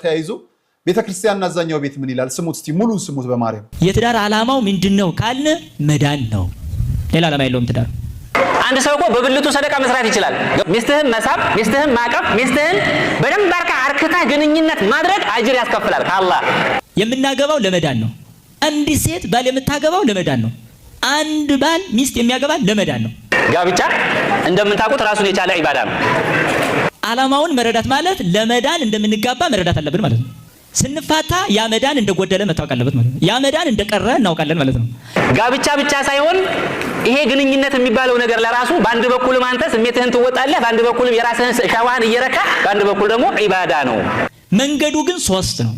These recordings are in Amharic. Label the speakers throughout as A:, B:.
A: ተያይዞ ቤተክርስቲያን አዛኛው ቤት ምን ይላል? ስሙት እስቲ ሙሉን ስሙት በማርያም።
B: የትዳር ዓላማው ምንድነው ካልን መዳን ነው። ሌላ ዓላማ የለውም ትዳር።
C: አንድ ሰው እኮ በብልቱ ሰደቃ መስራት ይችላል። ሚስትህን መሳብ፣ ሚስትህን ማቀፍ፣ ሚስትህን በደንብ አርክታ ግንኙነት ማድረግ አጅር ያስከፍላል ከአላህ።
B: የምናገባው ለመዳን ነው። አንድ ሴት ባል የምታገባው ለመዳን ነው። አንድ ባል ሚስት የሚያገባ ለመዳን ነው።
C: ጋብቻ እንደምታውቁት ራሱን የቻለ ኢባዳ ነው።
B: ዓላማውን መረዳት ማለት ለመዳን እንደምንጋባ መረዳት አለብን ማለት ነው። ስንፋታ ያ መዳን እንደጎደለ መታወቅ አለበት ማለት ነው። ያ መዳን እንደቀረ እናውቃለን ማለት ነው።
C: ጋብቻ ብቻ ሳይሆን ይሄ ግንኙነት የሚባለው ነገር ለራሱ በአንድ በኩልም አንተ ስሜትህን ትወጣለህ፣ በአንድ በኩልም የራስህን ሻዋህን እየረካ፣ በአንድ በኩል ደግሞ ኢባዳ ነው።
B: መንገዱ ግን ሶስት ነው።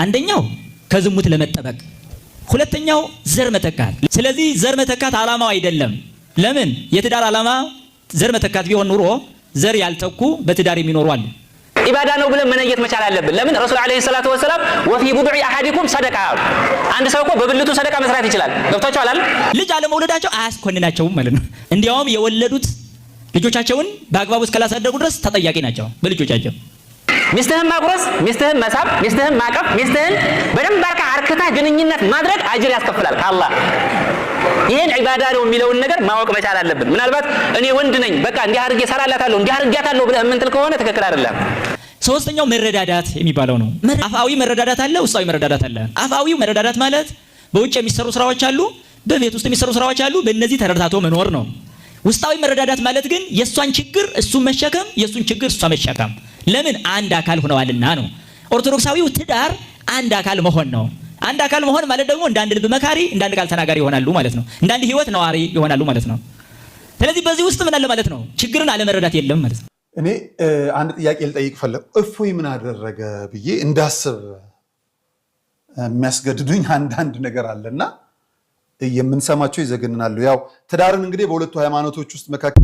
B: አንደኛው ከዝሙት ለመጠበቅ፣ ሁለተኛው ዘር መተካት። ስለዚህ ዘር መተካት ዓላማው አይደለም። ለምን? የትዳር ዓላማ ዘር መተካት ቢሆን ኑሮ ዘር ያልተኩ በትዳር የሚኖሩ አሉ።
C: ኢባዳ ነው ብለን መነየት መቻል አለብን። ለምን? ረሱል አለይሂ ሰላቱ ወሰለም ወፊ ቡድዒ አሐዲኩም ሰደቃ። አንድ ሰው እኮ በብልቱ ሰደቃ መስራት ይችላል። ገብቷቸዋል አይደል?
B: ልጅ አለመውለዳቸው አያስኮንናቸውም ማለት ነው። እንዲያውም የወለዱት ልጆቻቸውን በአግባቡ እስካላሳደጉ ድረስ ተጠያቂ ናቸው በልጆቻቸው።
C: ሚስትህን ማጉረስ፣ ሚስትህን መሳብ፣ ሚስትህን ማቀፍ፣ ሚስትህን በደንብ አርክታ ግንኙነት ማድረግ አጅር ያስከፍላል ከአላህ። ይሄን ኢባዳ ነው የሚለውን ነገር ማወቅ መቻል አለብን። ምናልባት እኔ ወንድ ነኝ በቃ እንዲህ አድርጌ ሰራላታለሁ እንዲህ አድርጌያታለሁ ብለህ የምንጥል ከሆነ ትክክል አይደለም።
B: ሶስተኛው መረዳዳት የሚባለው ነው። አፋዊ መረዳዳት አለ፣ ውስጣዊ መረዳዳት አለ። አፋዊው መረዳዳት ማለት በውጭ የሚሰሩ ስራዎች አሉ፣ በቤት ውስጥ የሚሰሩ ስራዎች አሉ። በእነዚህ ተረዳዳቶ መኖር ነው። ውስጣዊ መረዳዳት ማለት ግን የሷን ችግር እሱ መሸከም፣ የሱን ችግር እሷ መሸከም። ለምን? አንድ አካል ሆነዋልና ነው። ኦርቶዶክሳዊው ትዳር አንድ አካል መሆን ነው። አንድ አካል መሆን ማለት ደግሞ እንደ አንድ ልብ መካሪ፣ እንደ አንድ ቃል ተናጋሪ ይሆናሉ ማለት ነው። እንደ አንድ ህይወት ነዋሪ ይሆናሉ ማለት ነው። ስለዚህ በዚህ ውስጥ ምን አለ ማለት ነው? ችግርን አለመረዳት የለም ማለት ነው።
A: እኔ አንድ ጥያቄ ልጠይቅ ፈለግ። እፎይ ምን አደረገ ብዬ እንዳስብ የሚያስገድዱኝ አንዳንድ ነገር አለና የምንሰማቸው ይዘገንናሉ። ያው ትዳርን እንግዲህ በሁለቱ ሃይማኖቶች ውስጥ መካከል